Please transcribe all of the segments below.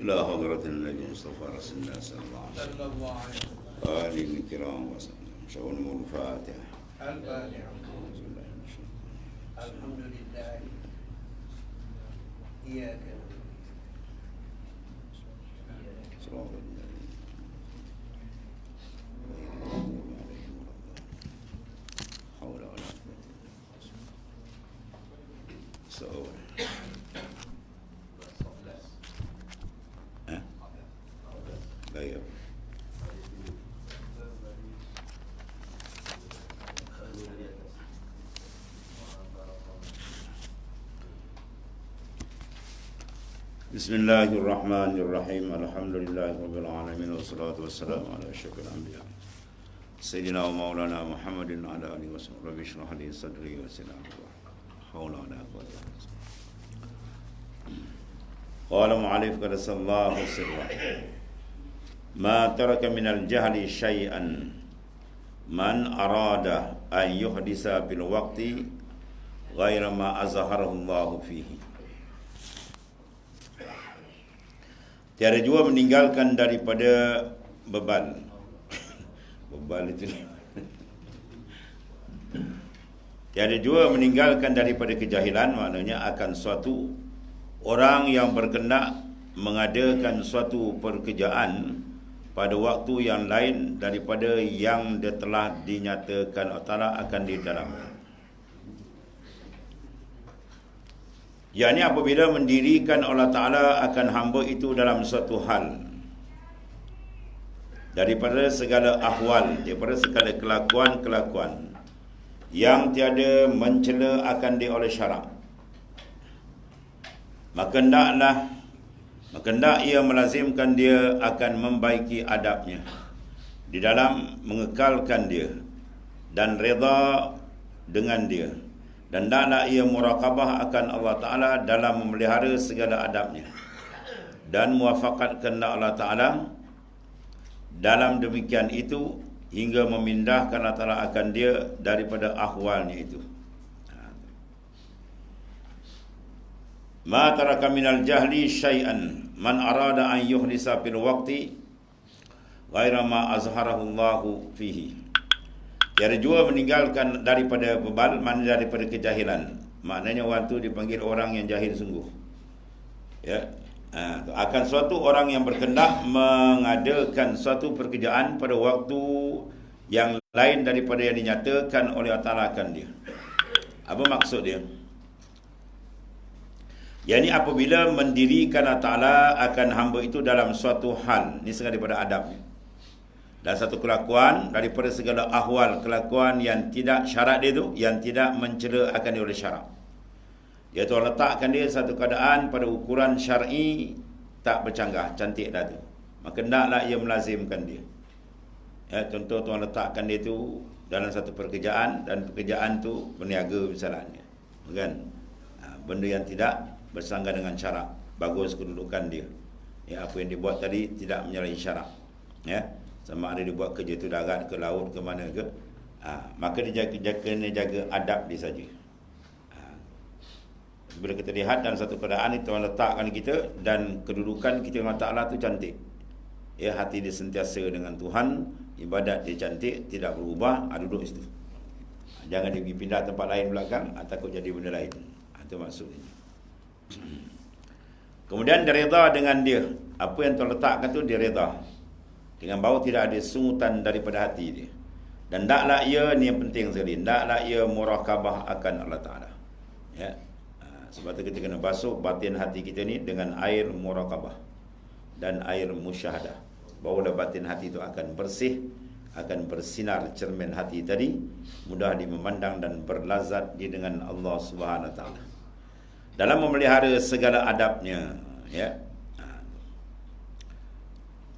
إلى حضرة النبي مصطفى رسول الله صلى الله عليه وسلم آله الكرام وسلم. شؤون الفاتحة. الفاتحة. الحمد لله إياك صراط الذين حول ولا قوة طيب. Bismillahirrahmanirrahim. Alhamdulillahirabbil wassalatu wassalamu ala asyrafil anbiya Sayyidina wa maulana Muhammadin wa ala alihi wasallam. Rabbi shrah li sadri wa yassir li amri. Haula wala quwwata illa billah. Qala mu'allif qaddasallahu sirra. Ma taraka minal jahli syai'an man arada an yuhdisa bil waqti ghaira ma azharahu Allah fihi. Tiada jua meninggalkan daripada bebal. Bebal itu. Tiada jua meninggalkan daripada kejahilan, maknanya akan suatu orang yang berkendak mengadakan suatu pekerjaan pada waktu yang lain daripada yang dia telah dinyatakan Allah Ta'ala akan di dalamnya. Yakni apabila mendirikan Allah Ta'ala akan hamba itu dalam suatu hal, daripada segala ahwal, daripada segala kelakuan-kelakuan yang tiada mencela akan dia oleh syarak, maka hendak ia melazimkan dia akan membaiki adabnya di dalam mengekalkan dia dan redha dengan dia, dan hendaklah ia muraqabah akan Allah Ta'ala dalam memelihara segala adabnya dan muwafaqat kehendak Allah Ta'ala dalam demikian itu hingga memindahkan Allah Ta'ala akan dia daripada ahwalnya itu. Ma taraka minal jahli syai'an man arada an yuhdisa fil waqti ghaira ma azharahu Allahu fihi. Tiada jua meninggalkan daripada bebal, mana daripada kejahilan. Maknanya waktu dipanggil orang yang jahil sungguh. Ya. Akan suatu orang yang berkendak mengadakan suatu pekerjaan pada waktu yang lain daripada yang dinyatakan oleh Allah Ta'ala akan dia. Apa maksud dia? Yani apabila mendirikan Allah Ta'ala akan hamba itu dalam suatu hal, ini setengah daripada adabnya, dan satu kelakuan daripada segala ahwal, kelakuan yang tidak syarat dia tu, yang tidak mencela akan dia oleh syarat, iaitu letakkan dia satu keadaan pada ukuran syar'i tak bercanggah, cantik dah tu, maka hendaklah ia melazimkan dia. Ya, contoh tuan letakkan dia tu dalam satu pekerjaan, dan pekerjaan tu berniaga misalnya, kan? Benda yang tidak bersangga dengan syarak, bagus kedudukan dia. Ya, apa yang dibuat tadi tidak menyalahi syarak. Ya, sama ada dibuat kerja tu darat ke laut ke mana ke, maka dia kena jaga adab dia saja. Bila kita lihat dalam satu keadaan itu Tuhan letakkan kita dan kedudukan kita dengan Ta'ala tu cantik, ya, hati dia sentiasa dengan Tuhan, ibadat dia cantik, tidak berubah, duduk situ. Jangan dia pergi pindah tempat lain belakang, takut jadi benda lain. Itu maksudnya. Kemudian dia reda dengan dia, apa yang Tuhan letakkan tu dia reda, dengan bahawa tidak ada sungutan daripada hati dia. Dan hendaklah ia, ni yang penting sekali, hendaklah ia muraqabah akan Allah Ta'ala. Ya. Sebab tu kita kena basuh batin hati kita ni dengan air muraqabah dan air musyahadah. Bahawa batin hati itu akan bersih, akan bersinar cermin hati tadi, mudah dimemandang dan berlazat di dengan Allah Subhanahu Wa Ta'ala. Dalam memelihara segala adabnya, ya.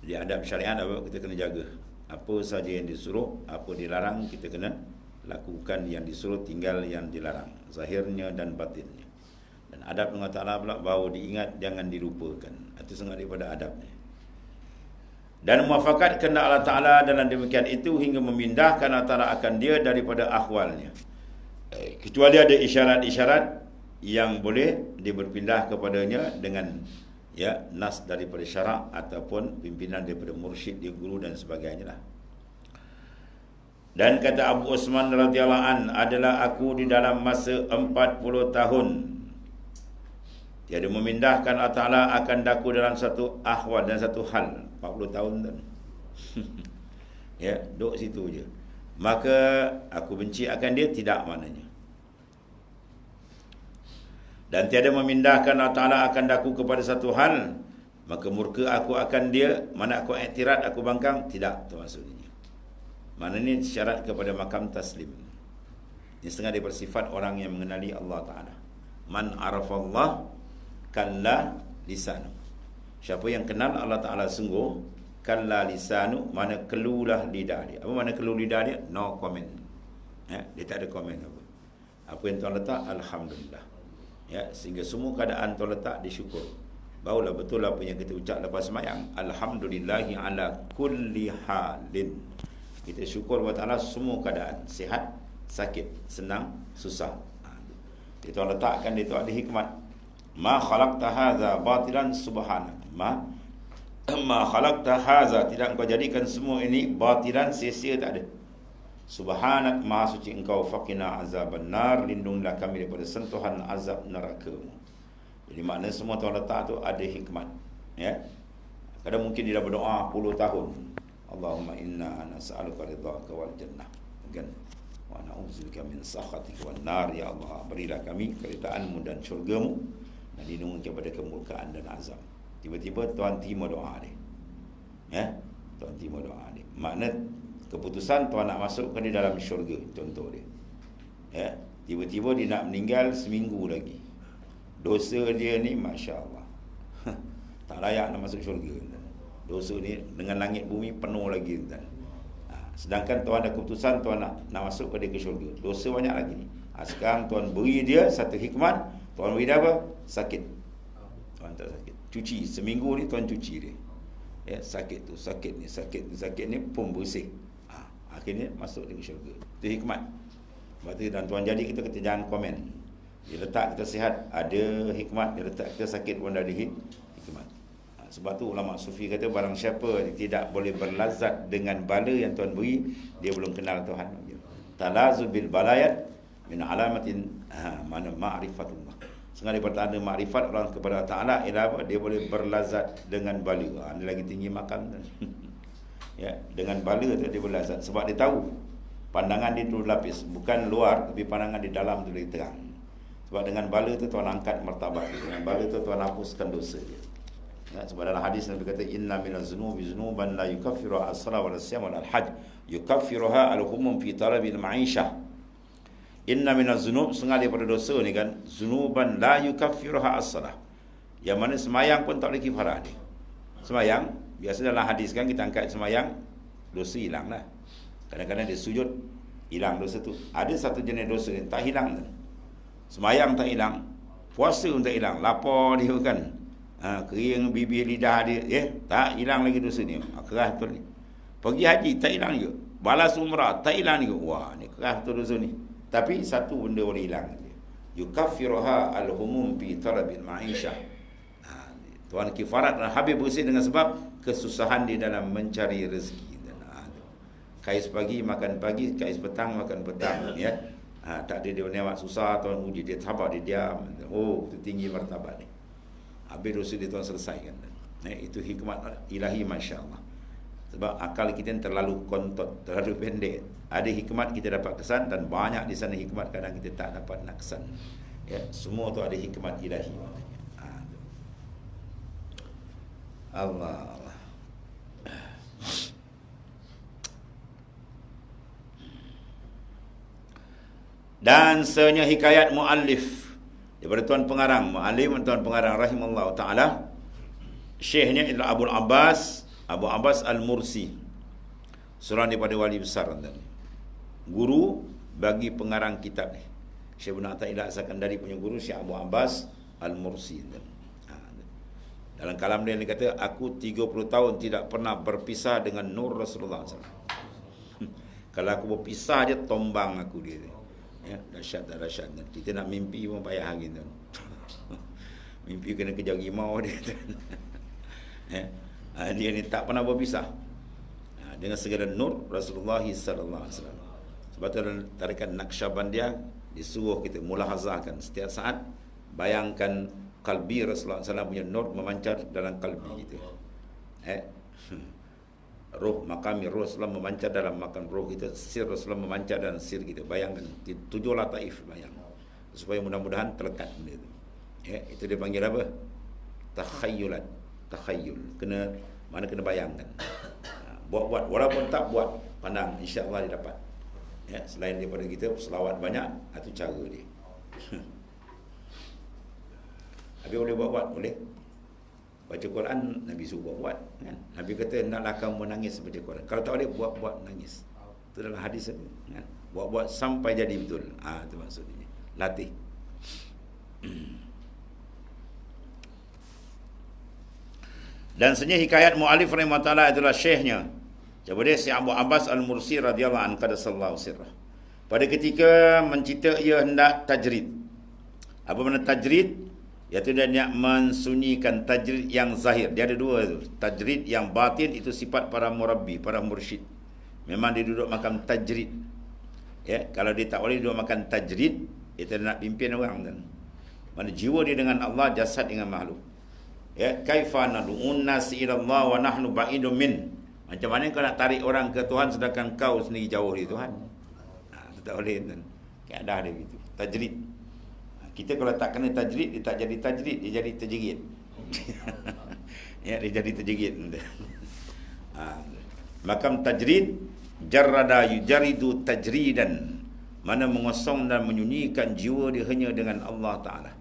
Di adab syariat apa kita kena jaga. Apa saja yang disuruh, apa dilarang, kita kena lakukan yang disuruh, tinggal yang dilarang, zahirnya dan batinnya. Dan adab dengan Ta'ala pula bahawa diingat, jangan dilupakan. Itu sangat daripada adabnya. Dan muafakat kehendak Allah Ta'ala dalam demikian itu hingga memindahkan Allah Ta'ala akan dia daripada ahwalnya. Kecuali ada isyarat-isyarat yang boleh dia berpindah kepadanya dengan ya, nas daripada syarak ataupun pimpinan daripada mursyid, dia guru dan sebagainya lah. Dan kata Abu Usman radhiyallahu an, adalah aku di dalam masa 40 tahun tiada memindahkan Allah Ta'ala akan daku dalam satu ahwal dan satu hal. 40 tahun tu. Ya, duduk situ je. Maka aku benci akan dia, tidak maknanya. Dan tiada memindahkan Allah Ta'ala akan daku kepada satu hal, maka murka aku akan dia, mana aku iktirad, aku bangkang, tidak, tu maksudnya. Maknanya syarat kepada makam taslim. Ini setengah daripada sifat orang yang mengenali Allah Ta'ala. Man arafallah kalla lisanu. Siapa yang kenal Allah Ta'ala sungguh, kalla lisanu, mana kelulah lidah dia. Apa mana kelu lidah dia? No comment. Ya, dia tak ada komen apa. Apa yang Tuhan letak, alhamdulillah. Ya, sehingga semua keadaan Tuhan letak disyukur. Barulah betul apa yang kita ucap lepas sembahyang, alhamdulillahi ala kulli halin. Kita syukur kepada Allah semua keadaan, sihat, sakit, senang, susah. Dia Tuhan letakkan, dia tu ada hikmat. Ma khalaqta hadza batilan subhanak. Ma khalaqta hadza, tidak engkau jadikan semua ini batilan, sia-sia, tak ada. Subhanak, maha suci engkau, faqina azaban nar, lindunglah kami daripada sentuhan azab neraka-Mu. Jadi makna semua Tuhan letak tu ada hikmat, ya. Kadang mungkin dia dah berdoa 10 tahun. Allahumma inna nas'aluka ridhaka wal jannah. Kan? Wa na'udzubika min sakhatika wan nar, ya Allah, berilah kami keridaan-Mu dan syurga-Mu, dan lindungi kepada kemurkaan dan azab. Tiba-tiba Tuhan terima doa dia. Ya, Tuhan terima doa dia. Makna keputusan Tuhan nak masukkan dia dalam syurga, contoh dia. Ya, tiba-tiba dia nak meninggal seminggu lagi. Dosa dia ni masya-Allah. Tak layak nak masuk syurga. Dosa ni dengan langit bumi penuh lagi, tuan. Sedangkan Tuhan ada keputusan Tuhan nak masukkan dia ke syurga. Dosa banyak lagi ni. Sekarang Tuhan beri dia satu hikmat. Tuhan beri dia apa? Sakit. Tuhan tak sakit. Cuci. Seminggu ni Tuhan cuci dia. Ya, sakit tu, sakit ni, sakit ni pun bersih. Akhirnya masuk dia ke syurga. Itu hikmat. Sebab tu dan Tuhan jadi kita jangan komen. Dia letak kita sihat, ada hikmat. Dia letak kita sakit pun ada hikmat. Sebab tu ulama sufi kata, barang siapa tidak boleh berlazat dengan bala yang Tuhan beri, dia belum kenal Tuhan. Talazul bil balayat min alamatin mana ma'rifatullah. Sengaja bertanda makrifat orang kepada Ta'ala ialah apa? Dia boleh berlazat dengan bala. Ini lagi tinggi makam. Ya, dengan bala tu dia berlazat. Sebab dia tahu pandangan dia tu lapis. Bukan luar, tapi pandangan di dalam tu lebih terang. Sebab dengan bala tu Tuhan angkat martabat dia. Dengan bala tu Tuhan hapuskan dosa dia. Ya, sebab dalam hadis Nabi kata, inna minaz zunubi zunuban la yukaffiru as-salat wal siyam wal hajj yukaffiruha al-humum fi talabil ma'isyah. Inna minaz zunub, setengah daripada dosa ni kan, zunuban la yukaffiruha as-salah, yang mana semayang pun tak boleh kifarah dia. Semayang, biasa dalam hadis kan kita angkat semayang, dosa hilang lah. Kadang-kadang dia sujud, hilang dosa tu. Ada satu jenis dosa yang tak hilang. Semayang tak hilang, puasa pun tak hilang, lapar dia kan, kering bibir lidah dia, tak hilang lagi dosa ni. Keras betul ni. Pergi haji tak hilang juga, balas umrah tak hilang juga. Wah, ni keras betul dosa ni. Tapi satu benda boleh hilang. Yukaffiruha al-humum fi talabil ma'isyah. Tuhan kifarat dan habis bersih dengan sebab kesusahan di dalam mencari rezeki. Kais pagi makan pagi, kais petang makan petang, ya. Tak ada dia niat susah, Tuhan uji dia, sabar dia diam. Oh, itu tinggi martabat ni. Habis dosa dia Tuhan selesaikan. Itu hikmat ilahi, masya-Allah. Sebab akal kita terlalu kontot, terlalu pendek. Ada hikmat kita dapat kesan, dan banyak di sana hikmat kadang kita tak dapat nak kesan. Ya, semua tu ada hikmat ilahi. Allah. Dan sebenarnya hikayat muallif daripada tuan pengarang, muallif tuan pengarang rahimallahu taala, syekhnya ialah Abu Abbas Al-Mursi, seorang daripada wali besar, guru bagi pengarang kitab ni. Syekh Ibn Athaillah As-Sakandari punya guru Syekh Abu Abbas Al-Mursi. Dalam kalam dia kata, aku 30 tahun tidak pernah berpisah dengan nur Rasulullah SAW. Kalau aku berpisah dia tombang aku dia. Ya, dahsyat. Kita nak mimpi pun payah lagi tu. Mimpi kena kejar rimau dia. Dia ni tak pernah berpisah. Dengan segala nur Rasulullah sallallahu alaihi wasallam. Sebab tu dalam tarikat Naqsyabandiyah disuruh kita mulahazahkan setiap saat, bayangkan kalbi Rasulullah SAW punya nur memancar dalam kalbi kita. Roh, makami Rasulullah memancar dalam makan roh kita, sir Rasulullah memancar dalam sir kita. Bayangkan 7 lataif, bayang. Supaya mudah-mudahan terlekat benda itu. Itu dia panggil apa? Takhayyulat. Takhayyul. Kena bayangkan. Buat walaupun tak buat, pandang, insya-Allah dia dapat. Selain daripada kita selawat banyak, itu cara dia. Habis boleh buat, boleh. Baca Quran, Nabi suruh buat, kan? Nabi kata, hendaklah kamu menangis baca Quran. Kalau tak boleh, buat nangis. Itu dalam hadis itu, kan? Buat sampai jadi betul. Itu maksudnya. Latih. Dan sebenarnya hikayat mu'alif rahimahullah itulah syekhnya. Coba dia si Abu Abbas Al-Mursi radhiyallahu anhu qaddasallahu sirrah. Pada ketika mencipta ia hendak tajrid. Apa makna tajrid? Iaitu dia nak mensunyikan tajrid yang zahir. Dia ada dua tu. Tajrid yang batin itu sifat para murabbi, para mursyid. Memang dia duduk makan tajrid. Kalau dia tak boleh duduk makan tajrid, itu dia nak pimpin orang kan. Mana jiwa dia dengan Allah, jasad dengan makhluk. Kaifa nad'un nas ila Allah wa nahnu ba'idun min. Macam mana kau nak tarik orang ke Tuhan sedangkan kau sendiri jauh dari Tuhan? Itu tak boleh kan. Keadaan dia gitu. Tajrid. Kita kalau tak kena tajrid, dia tak jadi tajrid, dia jadi terjerit. Dia jadi terjerit. Makam tajrid, jarrada yujaridu tajridan. Mana mengosong dan menyunyikan jiwa dia hanya dengan Allah Ta'ala.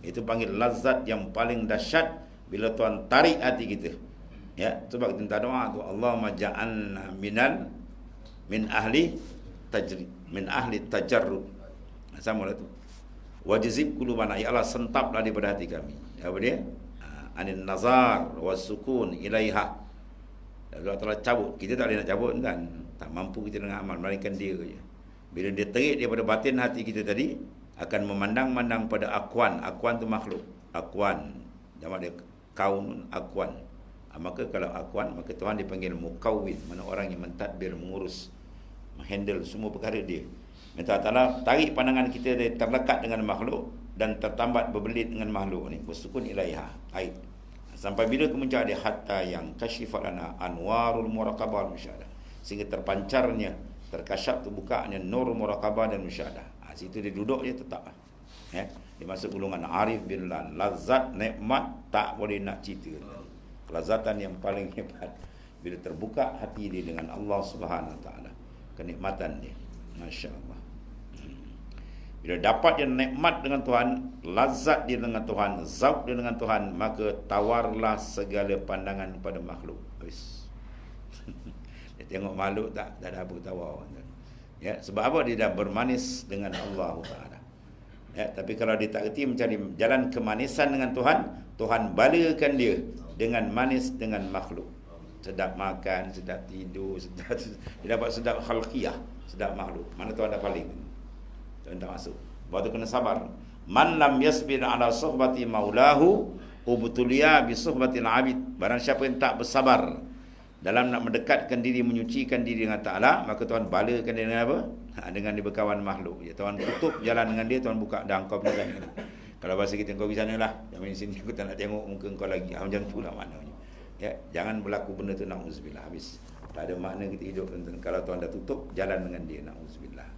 Itu panggil lazat yang paling dahsyat bila Tuhan tarik hati kita. Sebab kita minta doa tu, Allahumma ja'alna min ahli tajrid, min ahli tajarrud. Sama lah tu. Wajzib qulubana, ya Allah sentaplah daripada hati kami. Apa dia? Anin nazar wasukun ilaiha. Allah Taala cabut. Kita tak boleh nak cabut kan. Tak mampu kita dengan amal, melainkan dia je. Bila dia terik daripada batin hati kita tadi, akan memandang-mandang pada akwan. Akwan tu makhluk. Akwan. Jamak dia kaun akwan. Maka kalau akwan, maka Tuhan dipanggil mukawwid, mana orang yang mentadbir, mengurus, menghandle semua perkara dia. Minta Allah tarik pandangan kita dari terlekat dengan makhluk dan tertambat berbelit dengan makhluk ni. Bersukun ilaiha. Baik. Sampai bila kemuncak dia hatta yang kasyifalana anwarul muraqabah wal musyahadah. Sehingga terpancarnya, terkasyaf, terbukanya nur muraqabah dan musyahadah. Situ dia duduk dia tetap. Dia masuk golongan arif billah. Lazat nikmat tak boleh nak cerita. Kelazatan yang paling hebat bila terbuka hati dia dengan Allah Subhanahu Wa Taala. Kenikmatan dia. Masya-Allah. Bila dapat dia nikmat dengan Tuhan, lazat dia dengan Tuhan, zauq dia dengan Tuhan, maka tawarlah segala pandangan pada makhluk. Dia tengok makhluk tak ada apa tawar. Sebab apa? Dia dah bermanis dengan Allah Taala. Tapi kalau dia tak reti mencari jalan kemanisan dengan Tuhan, Tuhan balakan dia dengan manis dengan makhluk. Sedap makan, sedap tidur, dia dapat sedap khalqiyah, sedap makhluk. Mana Tuhan dah paling. Tuhan tak masuk. Waktu kena sabar. Man lam yasbir ala suhbati maulahu ubtuliya bi suhbatil abid. Barang siapa yang tak bersabar dalam nak mendekatkan diri, menyucikan diri dengan Ta'ala, maka Tuhan balakan dia dengan apa? Dengan dia berkawan makhluk. Tuhan tutup jalan dengan dia, Tuhan buka dah kau pergi sana. Kalau bahasa kita, kau pergi sana lah. Jangan di sini, aku tak nak tengok muka kau lagi. Macam tu lah maknanya. Jangan berlaku benda tu, na'udzubillah. Habis. Tak ada makna kita hidup. Kalau Tuhan dah tutup jalan dengan dia, na'udzubillah.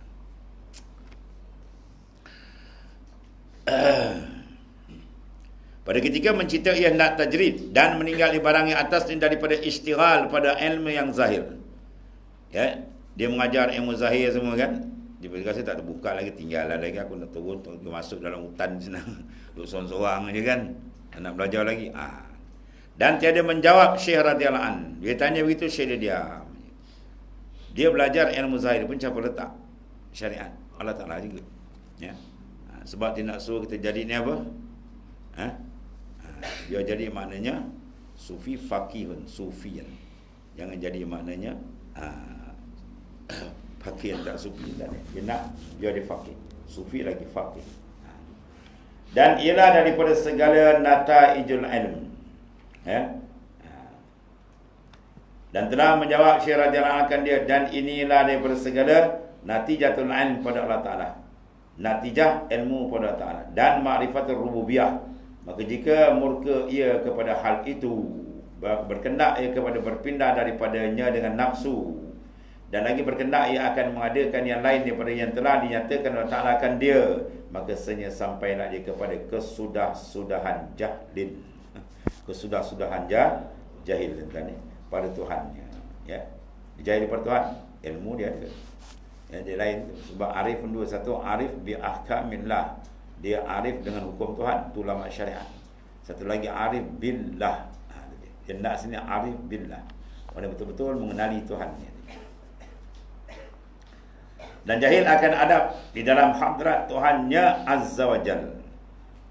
Pada ketika mencipta ia hendak tajrid dan meninggal di barang yang atas ni daripada istighal pada ilmu yang zahir. Dia mengajar ilmu zahir semua kan. Dia berkata tak terbuka lagi, tinggallah lagi, aku nak turun, aku masuk dalam hutan senang. Duduk sorang-sorang je kan. Nak belajar lagi. Dan tiada menjawab Syekh radhiyallahu an. Dia tanya begitu, Syekh dia diam. Dia belajar ilmu zahir pun siapa letak syariat Allah Taala juga. Sebab dia nak suruh kita jadi ni apa? Dia jadi maknanya sufi faqihun, sufian. Jangan jadi maknanya faqih tak sufi. Dia nak dia ada faqih. Sufi lagi faqih. Dan ialah daripada segala nataijul ilm. Ya. Dan telah menjawab Syekh radhiyallahu anhu dia, dan inilah daripada segala natijatul ilm pada Allah Ta'ala. Natijah ilmu pada Allah Ta'ala. Dan ma'rifatul rububiyah. Maka jika murka ia kepada hal itu, berkendak ia kepada berpindah daripadanya dengan nafsu, dan lagi berkendak ia akan mengadakan yang lain daripada yang telah dinyatakan Allah Ta'ala akan dia, maka senya sampailah dia kepada kesudah-sudahan jahlin. Kesudah-sudahan jahil kan ni, pada Tuhannya, ya. Jahil pada Tuhan, ilmu dia ada. Ya, dia lain tu. Sebab arif pun dua, satu arif bi ahkamillah, dia arif dengan hukum Tuhan, tu ulama syariat. Satu lagi arif billah. Dia nak sini arif billah, orang betul-betul mengenali Tuhannya. Dan jahil akan adab di dalam hadrat Tuhannya Azza wa Jal.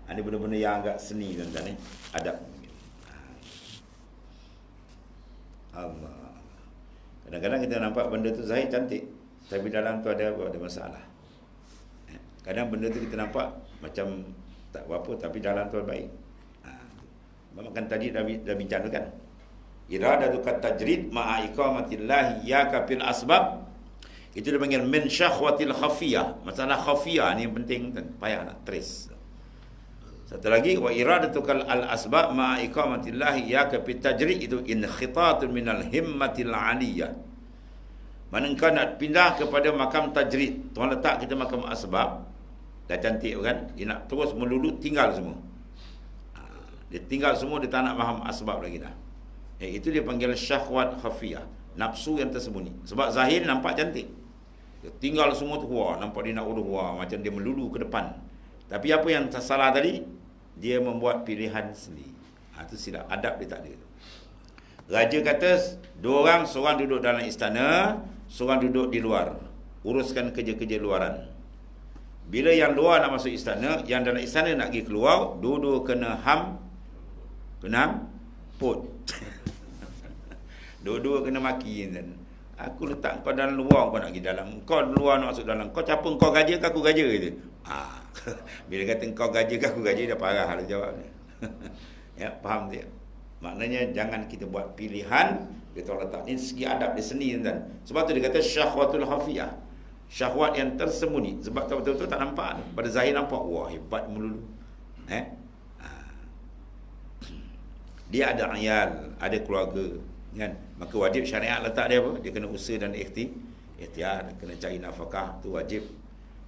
Ini benda-benda yang agak seni tuan-tuan ni, adab. Allah. Kadang-kadang kita nampak benda tu zahir cantik, tapi dalam tu ada masalah. Kadang benda tu kita nampak macam tak apa, tapi dalam tu baik. Makan tadi dah bincang tu kan. Iradatu kat tajrid ma'a iqamatillah ya kafil asbab. Itu dia panggil min syahwatil khafiyah. Masalah khafiyah ni penting kan, payah nak trace. Satu lagi, wa iradatukal al asbab ma'a iqamatillah ya kafil tajrid, itu inkhitatun minal himmatil aliyah. Mana kau nak pindah kepada makam tajrid, Tuhan letak kita makam asbab, dah cantik kan, dia nak terus melulu tinggal semua. Dia tinggal semua, dia tak nak faham asbab lagi dah. Itu dia panggil syahwat khafiyah, nafsu yang tersembunyi. Sebab zahir nampak cantik, dia tinggal semua tu, wah, nampak dia nak urus, wah, macam dia melulu ke depan. Tapi apa yang salah tadi? Dia membuat pilihan sendiri. Itu silap, adab dia tak ada. Raja kata, dua orang, seorang duduk dalam istana, seorang duduk di luar, uruskan kerja-kerja luaran. Bila yang luar nak masuk istana, yang dalam istana nak pergi keluar, dua-dua kena put. Dua-dua kena maki. Aku letak kau dalam luar, kau nak pergi dalam. Kau luar nak masuk dalam. Kau siapa kau gaja ke aku gaja gitu. Bila kata kau gaja ke aku gaja, dah parah lah jawabnya. Ya, faham dia. Maknanya jangan kita buat pilihan. Dia tahu letak ni segi adab dia seni kan. Sebab tu dia kata syahwatul khafiyah, syahwat yang tersembunyi. Sebab tak betul-betul tak nampak. Pada zahir nampak, wah, hebat melulu. Dia ada ayal, ada keluarga kan. Maka wajib syariat letak dia apa? Dia kena usaha dan ikhtiar, kena cari nafkah, tu wajib.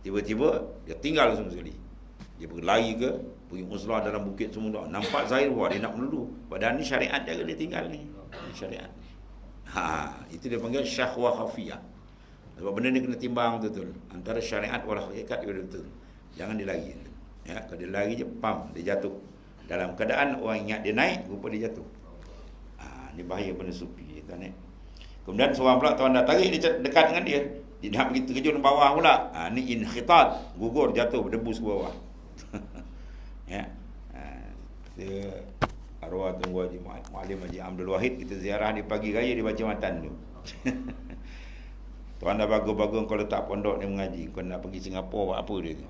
Tiba-tiba dia tinggal semua sekali. Dia pergi lari ke, pergi muslah dalam bukit semua. Nampak zahir, wah, dia nak melulu. Padahal ni syariat dia tinggal ni. Syariat. Itu dia panggil syahwah khafiyah. Sebab benda ni kena timbang betul-betul antara syariat wal hakikat dia betul. Jangan dia lari. Ya, kalau dia lari je, pam, dia jatuh. Dalam keadaan orang ingat dia naik, rupa dia jatuh. Ni bahaya benda sufi kan. Kemudian seorang pula tuan dah tarik dia dekat dengan dia. Dia nak pergi terjun bawah pula. Ni inkhitat, gugur, jatuh, berdebus ke bawah. Ya. Dia arwah Tunggu Haji Muallim Haji Abdul Wahid, kita ziarah di pagi raya, dia baca matan tu. Tuan dah bagus-bagus kau letak pondok ni mengaji, kau nak pergi Singapura buat apa dia tu.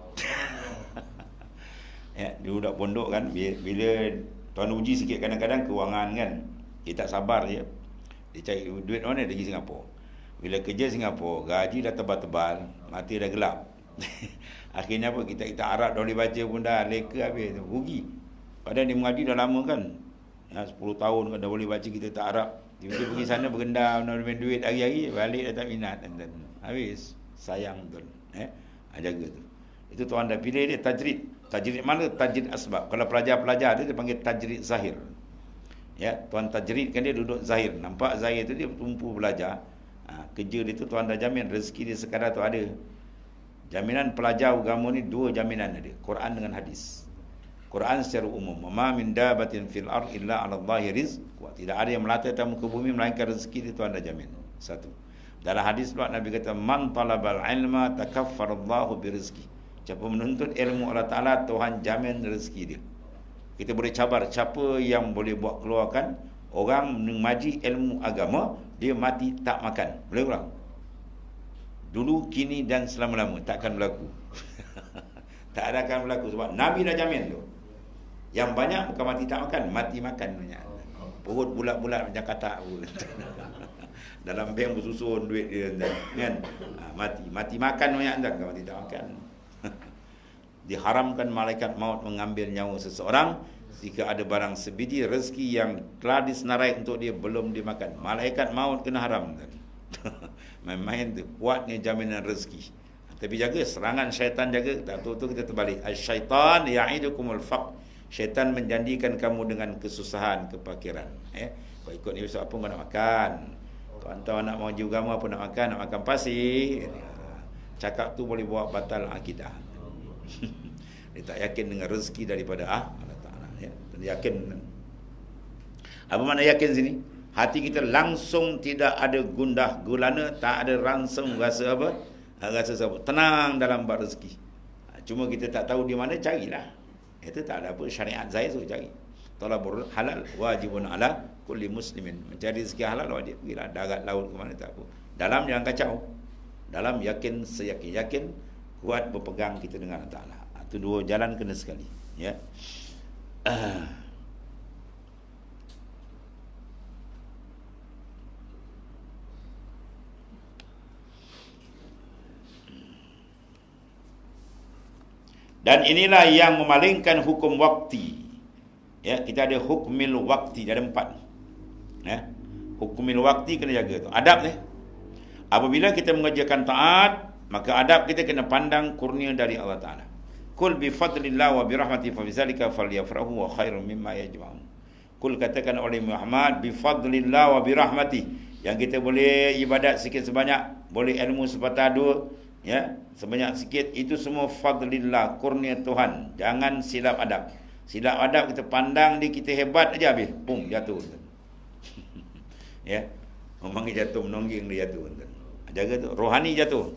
Ya, dia budak pondok kan, bila tuan uji sikit kadang-kadang kewangan kan, dia tak sabar je. Dia cari duit mana, dia pergi Singapura. Bila kerja Singapura, gaji dah tebal-tebal, mati dah gelap. Akhirnya apa, kita Arab dah boleh baca pun dah leka habis, rugi. Padahal dia mengaji dah lama kan, 10 tahun kan dah boleh baca kita tak Arab. Tiba-tiba pergi sana bergendam, nak main duit hari-hari, balik dah tak minat. Dan habis, sayang betul. Jaga tu. Itu tuan dah pilih dia tajrid. Tajrid mana? Tajrid asbab. Kalau pelajar-pelajar dia panggil tajrid zahir. Ya, tuan tajrid kan dia duduk zahir. Nampak zahir tu dia tumpu belajar. Kerja dia tu tuan dah jamin, rezeki dia sekadar tu ada. Jaminan pelajar agama ni dua jaminan ada, Quran dengan hadis. Quran secara umum, ma min dabatin fil ard illa 'ala Allahi rizq. Tidak ada yang melata atas muka bumi melainkan rezeki dia tuan dah jamin. Satu. Dalam hadis pula Nabi kata, man talabal ilma takaffarallahu birizqi. Siapa menuntut ilmu Allah Ta'ala, Tuhan jamin rezeki dia. Kita boleh cabar siapa yang boleh buat keluarkan orang mengaji ilmu agama, dia mati tak makan. Boleh ulang? Dulu, kini dan selama-lama takkan berlaku. Tak ada akan berlaku sebab Nabi dah jamin tu. Yang banyak bukan mati tak makan, mati makan banyak. Perut bulat-bulat macam katak pun. Dalam bank bersusun duit dia kan. Mati makan banyak tak, mati tak makan. Diharamkan malaikat maut mengambil nyawa seseorang jika ada barang sebiji rezeki yang telah disenarai untuk dia belum dimakan. Malaikat maut kena haram. Main-main tu kuatnya jaminan rezeki. Tapi jaga serangan syaitan, jaga. Tak tahu kita terbalik. Syaitan ya'idukumul faqr. Syaitan menjanjikan kamu dengan kesusahan, kepakiran. Kau ikut ni besok apa kau nak makan? Kau hantar anak mau juga apa nak makan pasir. Cakap tu boleh buat batal akidah. Dia tak yakin dengan rezeki daripada Allah Ta'ala. Dia yakin. Apa makna yakin sini? Hati kita langsung tidak ada gundah gulana, tak ada langsung rasa apa? Rasa tenang dalam bab rezeki. Cuma kita tak tahu di mana, carilah. Itu tak ada apa, syariat saya suruh cari. Talabul halal wajibun ala kulli muslimin. Mencari rezeki halal wajib. Pergilah darat laut ke mana tak apa. Dalam jangan kacau. Dalam yakin, seyakin-yakin, kuat berpegang kita dengan Allah Ta'ala. Itu dua jalan kena sekali. Ya. Dan inilah yang memalingkan hukum wakti. Ya, kita ada hukmil wakti, ada 4. Ya. Hukmil wakti kena jaga tu. Adab ni. Apabila kita mengerjakan taat, maka adab kita kena pandang kurnia dari Allah Ta'ala. Kul bi fadlillah wa bi rahmati fa bizalika falyafrahu wa khairum mimma yajma'un. Kul katakan oleh Muhammad bi fadlillah wa bi rahmati, yang kita boleh ibadat sikit sebanyak, boleh ilmu sepatah dua, ya, sebanyak sikit, itu semua fadlillah, kurnia Tuhan. Jangan silap adab. Silap adab kita pandang dia kita hebat aja habis, pum jatuh. Ya. Memanggil jatuh, menongging dia jatuh. Jaga tu, rohani jatuh.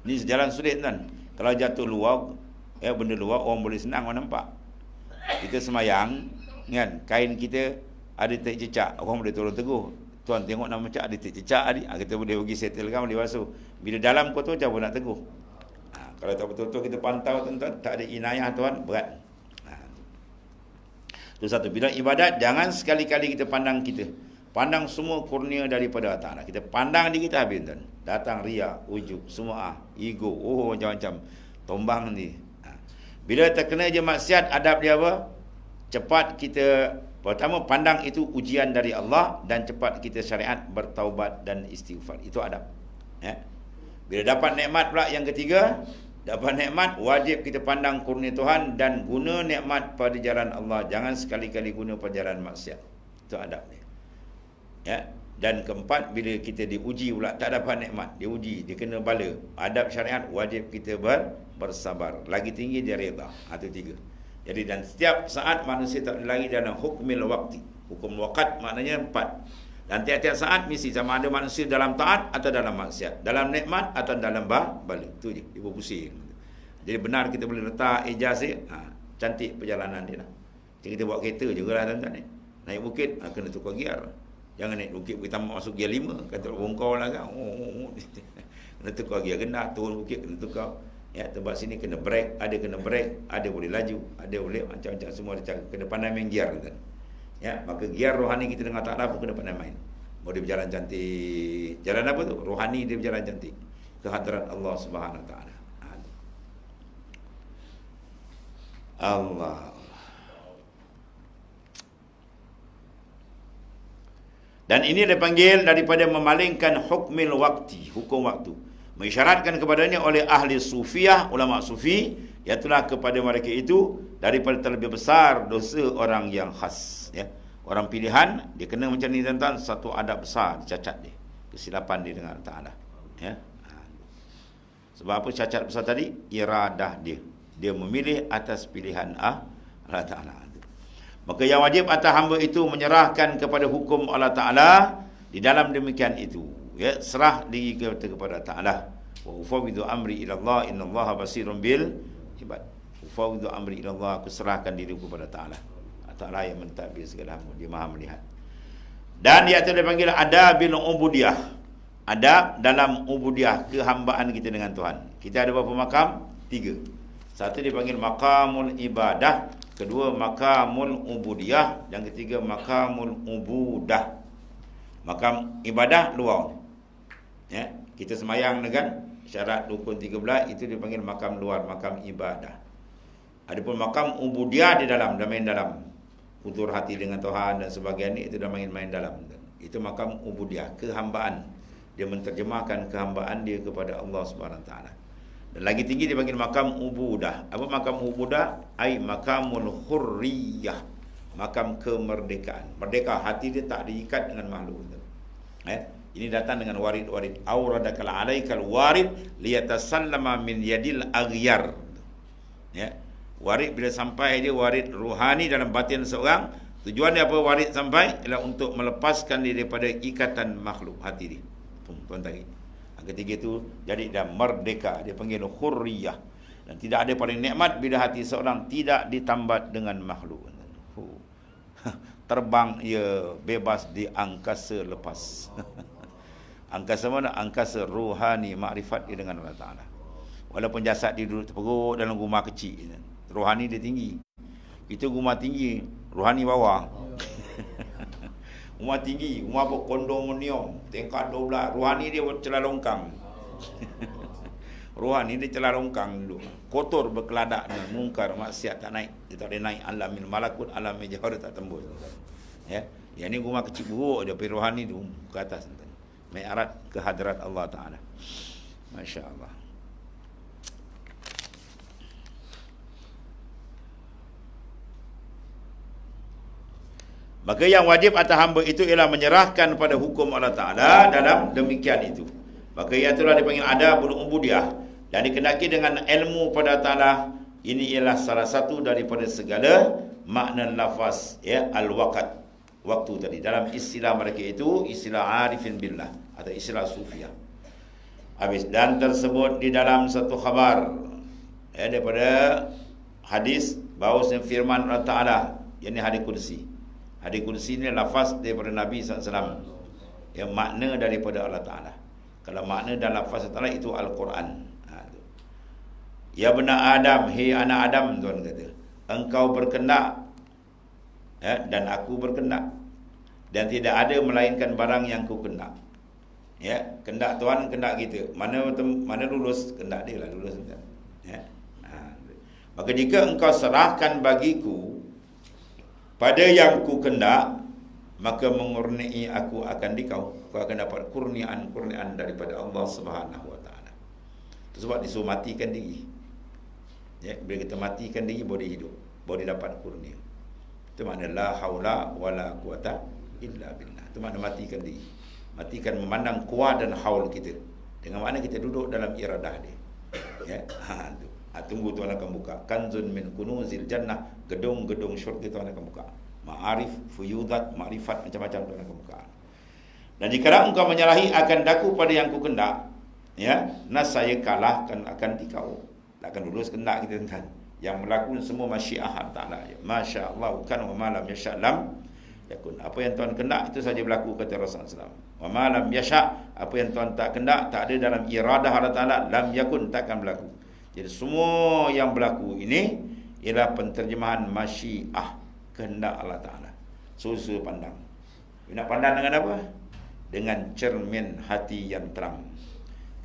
Ni sejalan sulit kan. Kalau jatuh luar, ya, benda luar orang boleh senang orang nampak. Kita semayang kan, kain kita ada titik cecak, orang boleh tolong teguh. Tuan tengok nama cecak, ada titik cecak tadi. Kita boleh pergi settlekan, boleh basuh. Bila dalam kotor macam nak teguh. Kalau tak betul-betul kita pantau tuan-tuan, tak ada inayah Tuhan, berat. Itu satu. Bila ibadat, jangan sekali-kali kita pandang kita. Pandang semua kurnia daripada Allah Ta'ala. Kita pandang diri kita habis tuan. Datang ria, ujub, semua ego, macam-macam. Tombang ni. Bila terkena je maksiat, adab dia apa? Cepat kita, pertama pandang itu ujian dari Allah, dan cepat kita syariat bertaubat dan istighfar. Itu adab. Ya. Bila dapat nikmat pula yang ketiga, dapat nikmat wajib kita pandang kurnia Tuhan dan guna nikmat pada jalan Allah. Jangan sekali-kali guna pada jalan maksiat. Itu adab dia. Ya. Dan keempat, bila kita diuji pula tak dapat nikmat, diuji, dia kena bala. Adab syariat wajib kita bersabar. Lagi tinggi dia redha. Itu 3. Jadi dan setiap saat manusia tak lari dalam hukmil wakti. Hukum wakat maknanya 4. Dan tiap-tiap saat mesti sama ada manusia dalam taat atau dalam maksiat, dalam nikmat atau dalam bala. Itu je, dia berpusing. Jadi benar kita boleh letak ijaz dia, cantik perjalanan dia lah. Jadi kita buat kereta jugalah tuan-tuan ni. Naik bukit, kena tukar gear. Jangan naik bukit kita masuk gear 5, kata bongkau lah kan. Kena tukar gear rendah, turun bukit kena tukar. Ya, tempat sini kena break, ada boleh laju, ada boleh macam-macam, semua ada cara. Kena pandai main gear tuan. Ya, maka gear rohani kita dengan Ta'ala pun kena pandai main. Boleh berjalan cantik. Jalan apa tu? Rohani dia berjalan cantik ke hadirat Allah Subhanahu Wa Ta'ala. Allah. Dan ini dipanggil daripada memalingkan hukmil wakti, hukum waktu. Mengisyaratkan kepadanya oleh ahli sufiah, ulama sufi, iaitulah kepada mereka itu daripada terlebih besar dosa orang yang khas. Ya. Orang pilihan, dia kena macam ni tuan-tuan, satu adab besar cacat dia. Kesilapan dia dengan Allah Ta'ala. Ya. Sebab apa cacat besar tadi? Iradah dia. Dia memilih atas pilihan Allah Ta'ala. Maka yang wajib atas hamba itu menyerahkan kepada hukum Allah Ta'ala di dalam demikian itu. Ya, serah diri kita kepada Allah Ta'ala. Wa ufawwidu amri ila Allah innallaha basirun bil ibad. Ufawwidu amri ila Allah, aku serahkan diri kepada Ta'ala. Ta'ala yang mentadbir segala hamba, dia Maha melihat. Dan dia dipanggil adabil ubudiyah. Adab dalam ubudiyah, kehambaan kita dengan Tuhan. Kita ada berapa makam? 3. Satu dipanggil maqamul ibadah, kedua maqamul ubudiyah, yang ketiga maqamul ubudah. Maqam ibadah luar. Ya, kita semayang dengan syarat rukun 13 itu dipanggil maqam luar, maqam ibadah. Adapun maqam ubudiyah di dalam, dah main dalam. Utur hati dengan Tuhan dan sebagainya, itu dah main dalam. Itu maqam ubudiyah, kehambaan. Dia menterjemahkan kehambaan dia kepada Allah Subhanahu Wa Taala. Dan lagi tinggi dipanggil makam ubudah. Apa makam ubudah? Ai makamul hurriyah. Makam kemerdekaan. Merdeka, hati dia tak diikat dengan makhluk. Ini datang dengan warid-warid. Auradakal alaikal warid liyatasallama min yadil aghyar. Ya. Warid bila sampai dia warid ruhani dalam batin seorang. Tujuan dia apa warid sampai? Ialah untuk melepaskan dia daripada ikatan makhluk hati dia. Tuan tadi. Ketiga itu jadi dia merdeka, dia panggil hurriyah. Dan tidak ada paling nikmat bila hati seorang tidak ditambat dengan makhluk. Terbang ia bebas di angkasa lepas. Angkasa mana? Angkasa rohani, makrifat dia dengan Allah Ta'ala. Walaupun jasad dia duduk terperuk dalam rumah kecil, rohani dia tinggi. Kita rumah tinggi, rohani bawah. Rumah tinggi, rumah kondominium, tingkat 12, rohani dia celah longkang. Rohani dia celah longkang dulu. Kotor berkeladak dengan mungkar, maksiat tak naik. Dia tak boleh naik alamil malakut, alamil jahar tak tembus. Ya. Yang ni rumah kecil buruk dia, tapi rohani tu ke atas. Mi'raj ke hadrat Allah Ta'ala. Masya Allah. Maka yang wajib atas hamba itu ialah menyerahkan pada hukum Allah Ta'ala dalam demikian itu. Maka ia itulah dipanggil adabul ubudiyah. Dan dikendaki dengan ilmu pada Ta'ala. Ini ialah salah satu daripada segala makna lafaz, ya, al-waqt. Waktu tadi. Dalam istilah mereka itu, istilah arifin billah. Atau istilah sufiyah. Habis. Dan tersebut di dalam satu khabar, ya, daripada hadis, bahawasanya firman Allah Ta'ala. Yang ini hadis kursi. Hadis kursi ni lafaz daripada Nabi SAW. Yang makna daripada Allah Ta'ala. Kalau makna dan lafaz Allah Ta'ala itu Al-Quran. Ya benar Adam, hei anak Adam, Tuhan kata. Engkau berkendak, ya, dan aku berkendak. Dan tidak ada melainkan barang yang ku kendak. Ya, kendak Tuhan, kendak kita. Mana lulus, kendak dia lah lulus. Ya. Maka jika engkau serahkan bagiku pada yang ku kendak, maka mengurniai aku akan dikau. Kau akan dapat kurniaan daripada Allah Subhanahu Wa Taala. Itu sebab disuruh matikan diri. Ya, bila kita matikan diri, boleh hidup, boleh dapat kurnia. Itu makna la haula wala quwata illa billah. Itu makna matikan diri. Matikan memandang kuat dan haul kita. Dengan makna kita duduk dalam iradah dia. Ya, tunggu Tuhan akan buka. Kanzun min kunuzil jannah, gedung-gedung syurga Tuhan akan buka. Ma'arif, fuyudat, ma'rifat, macam-macam Tuhan akan buka. Dan jika engkau menyalahi akan daku pada yang ku kendak, ya, nasaya kalahkan akan dikau. Tak akan lulus kendak kita tuan. Yang melakukan semua masyiah Ta'ala. Masya-Allah kan wa ma lam yasha' lam yakun. Apa yang Tuhan kendak itu saja berlaku, kata Rasulullah SAW. Wa ma lam yasha', apa yang Tuhan tak kendak, tak ada dalam iradah Allah Ta'ala, lam yakun, takkan berlaku. Jadi semua yang berlaku ini ialah penterjemahan masyiah, kehendak Allah Ta'ala. Susu pandang. Nak pandang dengan apa? Dengan cermin hati yang terang.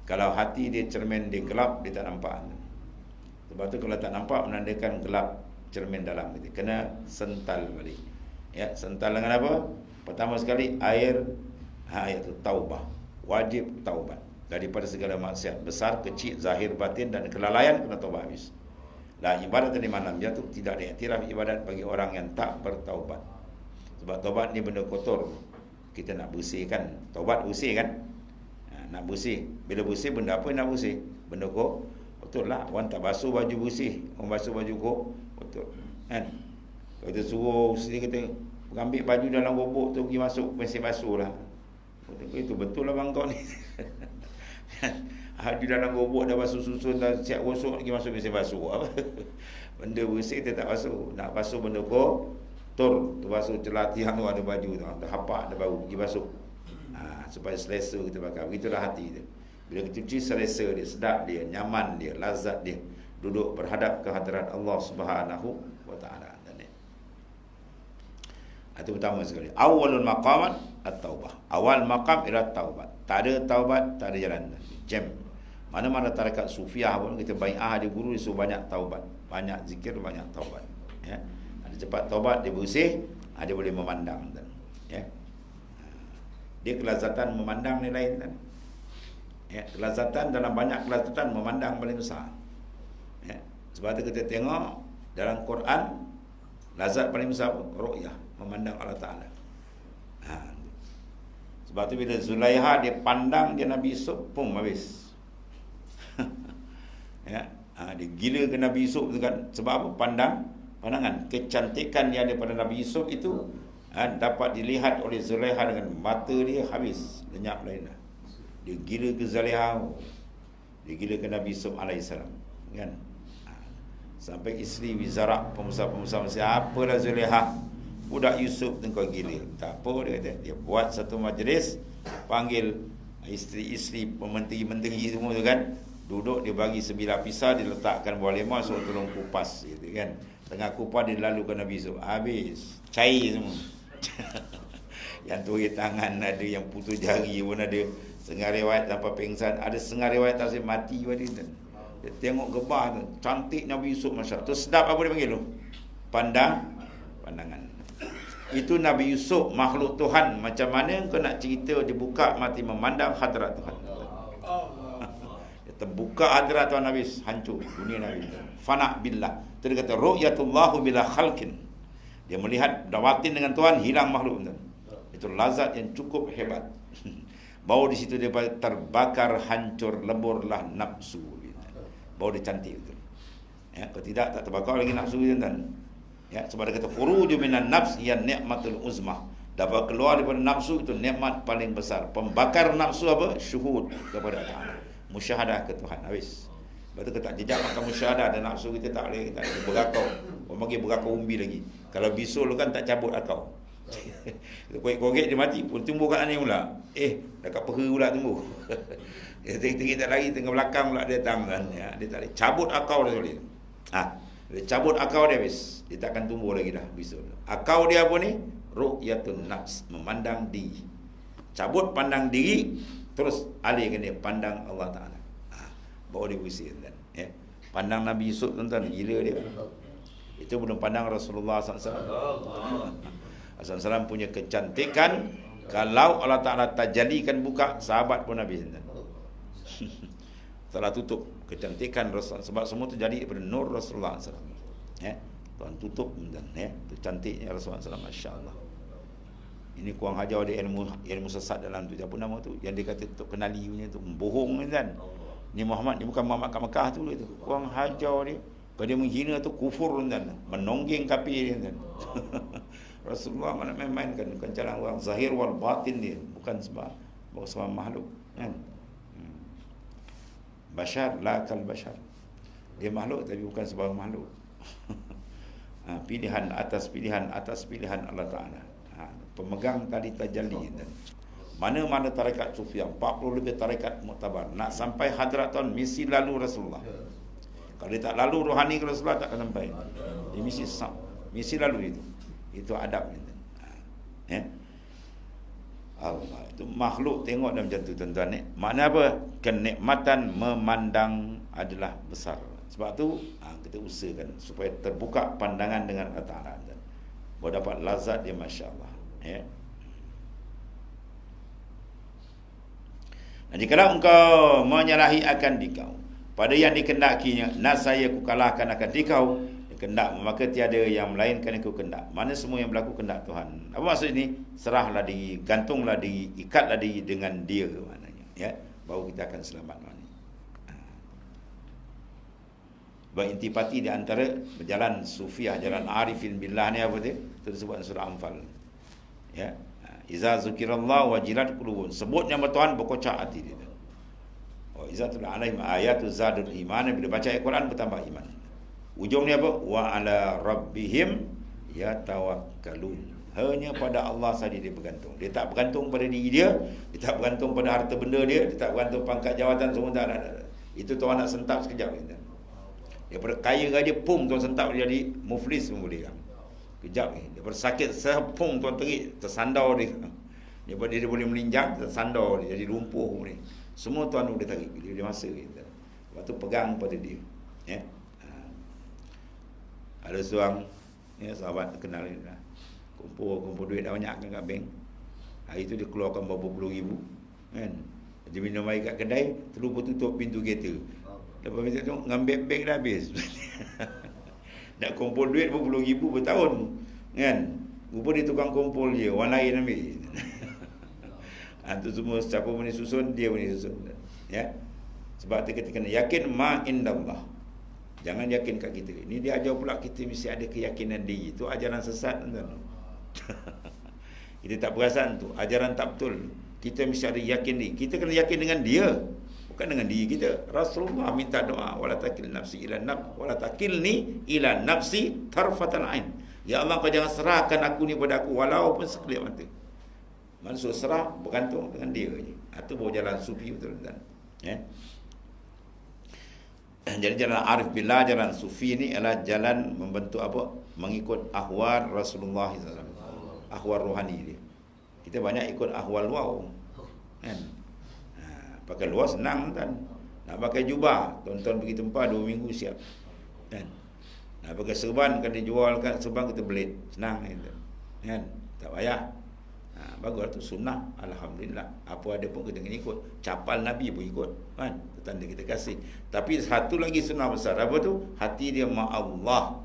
Kalau hati dia cermin dia gelap, dia tak nampak. Sebab tu kalau tak nampak menandakan gelap cermin dalam kita. Kena sental balik. Ya, sental dengan apa? Pertama sekali air itu taubah. Wajib taubat daripada segala maksiat besar, kecil, zahir, batin dan kelalaian, kena taubat habis. Dan ibadat di malam jatuh tidak ada iktiraf ibadat bagi orang yang tak bertaubat. Sebab taubat ni benda kotor. Kita nak bersihkan. Taubat bersih kan? Nak bersih. Bila bersih benda apa yang nak bersih? Benda kotor lah. Orang tak basuh baju bersih, orang basuh baju kotor. Kan? Kalau kita suruh sini kita ambil baju dalam gobok tu pergi masuk mesin basuh lah. Itu betul lah bang kau ni. Di dalam gobok dah basuh susun, dah siap gosok, pergi masuk mesin basuh. Apa? Benda bersih kita tak basuh. Nak basuh benda kotor, tu basuh celah tiang tu ada baju tu, dah hapak dah bau, pergi basuh. Supaya selesa kita pakai. Begitulah hati tu. Bila kita cuci selesa dia, sedap dia, nyaman dia, lazat dia. duduk berhadap ke hadirat Allah Subhanahu wa taala. Itu pertama sekali. Awalul maqamat at-taubah. Awal maqam ialah taubat. Tak ada taubat, tak ada jalan. Jam. Mana-mana tarekat sufiah pun kita bai'ah ada guru dia suruh banyak taubat, banyak zikir, banyak taubat. Ya. Ada cepat taubat dia bersih, dia boleh memandang dan ya. Dia kelazatan memandang ni lain kan. Ya, kelazatan dalam banyak kelazatan memandang paling besar. Ya. Sebab tu kita tengok dalam Quran lazat paling besar apa? Ru'yah, memandang Allah Ta'ala. Sebab tu bila Zulaiha dia pandang dia Nabi Yusuf, pum habis. Ya, dia gila ke Nabi Yusuf tu kan. Sebab apa? Pandangan kecantikan yang ada pada Nabi Yusuf itu dapat dilihat oleh Zulaiha dengan mata dia habis, lenyap lain. Dia gila ke Zulaiha, dia gila ke Nabi Yusuf alaihissalam, kan? Sampai isteri Wizarak, pengusaha-pengusaha Mesir, apalah Zulaiha, budak Yusuf tu kau gila. Tak apa, dia kata. Dia buat satu majlis, panggil isteri-isteri, menteri-menteri semua tu kan, duduk, dia bagi sebilah pisau, dia letakkan bawah lemah, suruh tolong kupas gitu kan. Tengah kupas dia lalukan Nabi Yusuf, habis cair semua. Yang turis tangan ada, yang putus jari pun ada, setengah riwayat sampai pengsan, ada setengah riwayat tak sampai mati pada dia. Dia tengok gebah tu, cantik Nabi Yusuf, masya-Allah. Tu sedap apa dia panggil tu? Pandangan. Itu Nabi Yusuf, makhluk Tuhan. Macam mana kau nak cerita dia buka mati memandang hadrat Tuhan? Dia terbuka hadrat Tuhan, Nabi hancur dunia Nabi. Fana billah. Itu dia kata ru'yatullahu bila khalqin. Dia melihat dawatin dengan Tuhan, hilang makhluk tu. Itu lazat yang cukup hebat. Baru di situ dia terbakar, hancur, leburlah nafsu. Baru dia cantik itu. Ya, kalau tidak tak terbakar lagi nafsu itu kan. Ya, sebab dia kata khuruju minan nafs ya ni'matul uzma. Dapat keluar daripada nafsu itu nikmat paling besar. Pembakar nafsu apa? Syuhud kepada Allah. Musyahadah ke Tuhan. Habis. Lepas tu kita jejak makan musyahadah dan nafsu kita tak boleh, kita berakau. Orang panggil berakau umbi lagi. Kalau bisul kan tak cabut akau. Korek-korek dia mati pun tumbuh kat mana pula. Dekat peha pula tumbuh. Kita lari tengah belakang pula dia datang kan. Ya, dia tak boleh cabut akau dia boleh. Dia cabut akau dia habis. Dia takkan tumbuh lagi dah bisul. Akau dia apa ni? Ru'yatun nafs, memandang diri. Cabut pandang diri, terus alihkan dia pandang Allah Ta'ala. Baru dia bersih kan. Ya. Pandang Nabi Yusuf tuan-tuan, gila dia. Itu belum pandang Rasulullah SAW. Rasulullah SAW punya kecantikan. Kalau Allah Ta'ala tajalikan buka, sahabat pun habis. Telah tutup kecantikan Rasulullah. Sebab semua tu jadi daripada nur Rasulullah SAW. Ya. Tuhan tutup dan ya, itu cantiknya Rasulullah SAW, masya-Allah. Ini kurang hajar dia ilmu sesat dalam tu. Apa nama tu? Yang dia kata tok kenali punya tu bohong kan. Ni Muhammad ni bukan Muhammad kat Mekah tu itu. Kurang hajar dia. Kalau dia menghina tu kufur kan. Menonggeng kafir kan. Rasulullah mana main-main kan, bukan cara orang zahir wal batin dia, bukan sebab makhluk kan. Bashar la kal bashar. Dia makhluk tapi bukan sebab makhluk. Pilihan atas pilihan Allah Ta'ala. Pemegang tali tajalli. Mana-mana tarekat sufiah, 40 lebih tarekat muktabar, nak sampai hadrat Tuhan mesti lalu Rasulullah. Kalau dia tak lalu rohani ke Rasulullah, tak akan sampai. Dia mesti lalu itu. Itu adabnya. Ya. Allah, itu makhluk tengok dalam macam tu tuan-tuan. Makna apa? Kenikmatan memandang adalah besar. Sebab tu kita usahakan supaya terbuka pandangan dengan Allah Ta'ala. Baru dapat lazat dia, masya-Allah. Ya. Dan jikalau engkau menyalahi akan dikau pada yang dikendakinya, nasaya ku kalahkan akan dikau kendak, maka tiada yang melainkan aku kendak. Mana semua yang berlaku kendak Tuhan. Apa maksud ini? Serahlah diri, gantunglah diri, ikatlah diri dengan dia maknanya. Ya, baru kita akan selamat maknanya. Berintipati di antara berjalan sufiah, jalan arifin billah ni apa dia? Itu disebut surah Anfal. Ya. Iza zukirallahu wajilat qulubun. Sebut nama Tuhan berkocak hati dia. Wa iza tula alaihim ayatu zadul iman. Bila baca Al-Quran bertambah iman. Ujungnya apa? Wa ala rabbihim yatawakkalun. Hanya pada Allah sahaja dia bergantung. Dia tak bergantung pada diri dia, dia tak bergantung pada harta benda dia, dia tak bergantung pangkat jawatan semua tak ada. Itu Tuhan nak sentap sekejap. Daripada kaya gaji, pum tuan sentak dia jadi muflis pun boleh kan. Kejap ni. Daripada sakit, sepung tuan terik, tersandar dia. Daripada dia boleh melinjang, tersandar dia, jadi lumpuh pun ni. Semua tuan boleh tarik dia masa kita. Lepas tu pegang pada dia. Ya. Ada seorang sahabat kenal dia. Kumpul duit dah banyak kan kat bank. Hari tu dia keluarkan berapa puluh ribu. Kan? Dia minum air kat kedai, terlupa tutup pintu kereta. Lepas minta tu, ngambil beg dah habis. Nak kumpul duit berpuluh ribu bertahun. Kan? Rupa dia tukang kumpul je, orang lain ambil. Itu semua siapa pun disusun, dia pun disusun. Ya? Sebab kita kena yakin ma indallah. Jangan yakin kat kita. Ini dia ajar pula kita mesti ada keyakinan diri. Itu ajaran sesat. Kita tak perasan tu. Ajaran tak betul. Kita mesti ada yakin diri. Kita kena yakin dengan dia. Bukan dengan diri kita. Rasulullah minta doa. Wala takil nafsi ila nafsi. Wala takilni ila nafsi tarfatan ain. Ya Allah, kau jangan serahkan aku ni pada aku. Walaupun sekelip mata. Maksud serah bergantung dengan dia je. Itu baru jalan sufi betul. Ya. Jadi jalan arif billah, jalan sufi ni adalah jalan membentuk apa? Mengikut ahwal Rasulullah SAW. Ahwal rohani dia. Kita banyak ikut ahwal luar. Kan? Pakai luar senang kan. Nak pakai jubah, tuan-tuan pergi tempat 2 minggu siap. Kan? Nak pakai serban, kan dia jual kan serban kita belit. Senang kan? Tak payah. Bagus tu sunnah, alhamdulillah. Apa ada pun kita kena ikut. Capal Nabi pun ikut, kan? Tanda kita kasih. Tapi satu lagi sunnah besar, apa tu? Hati dia ma Allah.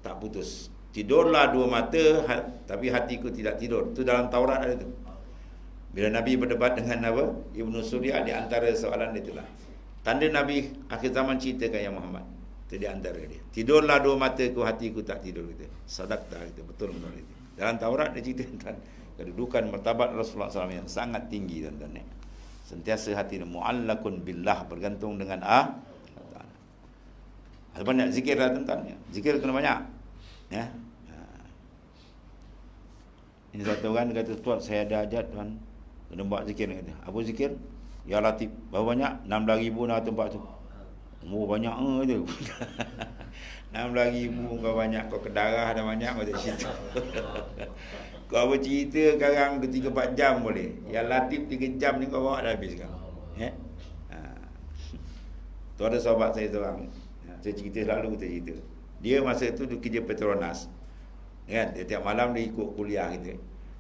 Tak putus. Tidurlah 2 mata, tapi hatiku tidak tidur. Tu dalam Taurat ada tu. Bila Nabi berdebat dengan apa? Ibnu Surya, di antara soalan itulah. Tanda Nabi akhir zaman ceritakan yang Muhammad. Itu di antara dia. Tidurlah 2 mataku, hatiku tak tidur kita. Sadaqta kita, betul betul itu. Dalam Taurat dia cerita tentang kedudukan martabat Rasulullah SAW yang sangat tinggi, tuan-tuan. Sentiasa hati mu'allakun billah, bergantung dengan ada banyak zikir lah, tuan-tuan. Zikir kena banyak. Ya. Ini satu orang kata, tuan saya ada hajat tuan, kena buat zikir. Kata, apa zikir? Ya Latif. Berapa banyak? 16,000 nak tempat tu. Banyak tu. 16,000 kau banyak, kau kedarah dah banyak, kau tak cerita. Kau bercerita sekarang 3-4 jam boleh. Yang Latif 3 jam ni kau bawa dah habis kan. Tu ada sahabat saya seorang. Saya cerita selalu, kita cerita. Dia masa tu kerja Petronas. Kan? Dia tiap malam dia ikut kuliah kita.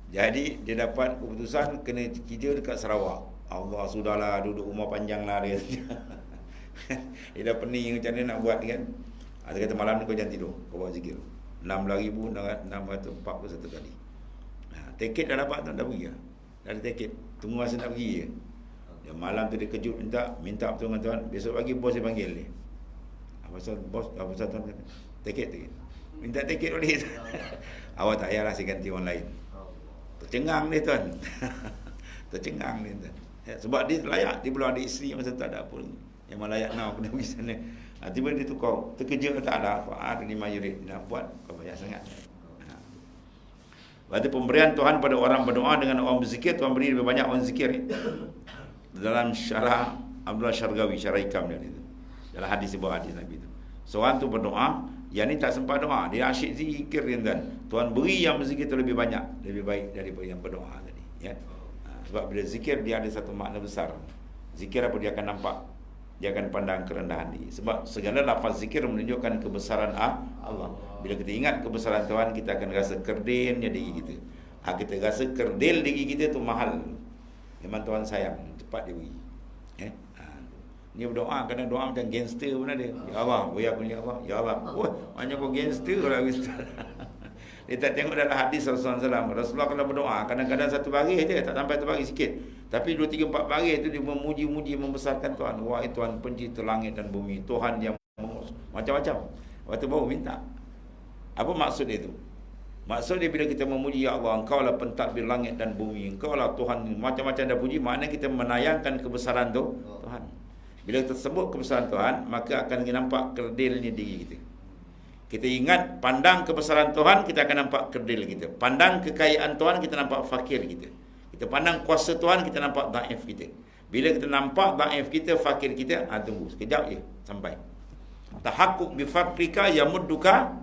Jadi dia dapat keputusan kena kerja dekat Sarawak. Allah, sudahlah, duduk rumah panjang lah dia. Dia dah pening macam mana nak buat kan. Dia kata malam ni kau jangan tidur, kau buat zikir. 16,641 kali. Tiket dah dapat tu, dah pergi lah. Dah ada tiket, tunggu masa nak pergi je. Dia malam tu dia kejut, minta betul dengan tuan. Besok pagi bos dia panggil dia. Apa pasal tuan kata? Tiket. Minta tiket boleh. Awak tak payahlah, saya ganti orang lain. Tercengang dia tuan. Tercengang dia tuan. Sebab dia layak, dia belum ada isteri, masa tu ada apa. Yang layak nak kena pergi sana. Tiba dia tukar, terkejut tak ada apa. Ada 5 yurid nak buat, kau banyak sangat. Berarti pemberian Tuhan pada orang berdoa dengan orang berzikir, Tuhan beri lebih banyak orang zikir. Dalam syarah Abdullah Syargawi, syarah hikam dia itu. Dalam hadis sebuah hadis Nabi itu. Seorang tu berdoa, yang ni tak sempat doa, dia asyik zikir kan. Tuhan beri yang berzikir itu lebih banyak, lebih baik daripada yang berdoa tadi. Ya. Sebab bila zikir dia ada satu makna besar. Zikir apa dia akan nampak? Dia akan pandang kerendahan diri. Sebab segala lafaz zikir menunjukkan kebesaran Allah. Bila kita ingat kebesaran Tuhan, kita akan rasa kerdilnya diri kita. Kita rasa kerdil diri kita tu mahal. Memang Tuhan sayang, cepat dia beri. Dia berdoa, kadang doa macam gangster pun ada. Ya Allah, beri aku ni ya Allah. Ya Allah. Wah, banyak kau gangster lah. Dia tak tengok dalam hadis Rasulullah SAW. Rasulullah kalau berdoa, kadang-kadang satu baris je, tak sampai 1 baris sikit. Tapi 2, 3, 4 baris tu dia memuji-muji, membesarkan Tuhan. Wahai Tuhan pencipta langit dan bumi, Tuhan yang macam-macam. Waktu baru minta. Apa maksud itu? Maksud dia bila kita memuji, ya Allah, Engkau lah pentadbir langit dan bumi, Engkau lah Tuhan, macam-macam dah puji, maknanya kita menayangkan kebesaran tu Tuhan. Bila kita sebut kebesaran Tuhan, maka akan nampak kerdilnya diri kita. Kita ingat, pandang kebesaran Tuhan, kita akan nampak kerdil kita. Pandang kekayaan Tuhan, kita nampak fakir kita. Kita pandang kuasa Tuhan, kita nampak daif kita. Bila kita nampak daif kita, fakir kita, tunggu sekejap je sampai. Tahakkuk bi faqrika yamudduka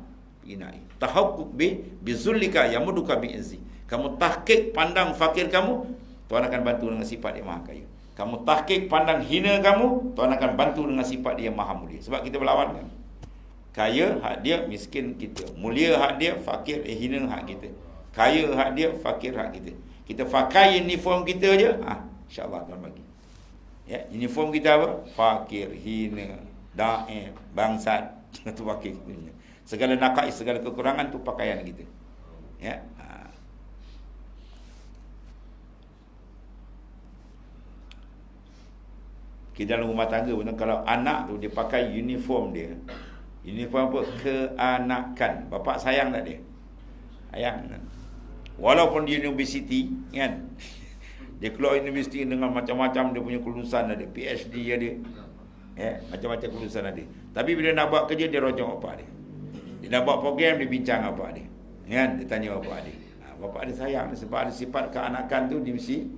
inai. Tahakkuk bi zullika yamudduka bi izzi. Kamu tahqiq pandang fakir kamu, Tuhan akan bantu dengan sifat dia maha kaya. Kamu tahqiq pandang hina kamu, Tuhan akan bantu dengan sifat dia maha mulia. Sebab kita berlawan kan. Kaya hak dia, miskin kita. Mulia hak dia, fakir hina hak kita. Kaya hak dia, fakir hak kita. Kita pakai uniform kita je, insya-Allah Tuhan bagi. Ya, uniform kita apa? Fakir, hina, daif, bangsat. Itu pakai kita. Segala naqais, segala kekurangan tu pakaian kita. Ya. Kita dalam rumah tangga pun kalau anak tu dia pakai uniform dia. Uniform apa? Keanakan. Bapak sayang tak dia? Sayang. Walaupun dia universiti kan. Dia keluar universiti dengan macam-macam dia punya kelulusan ada, PhD ada. Ya, macam-macam kelulusan ada. Tapi bila nak buat kerja dia rojok bapak dia. Dia nak buat program dia bincang bapak dia. Kan? Dia tanya bapak dia. Bapak dia sayang sebab ada sifat keanakan tu dia mesti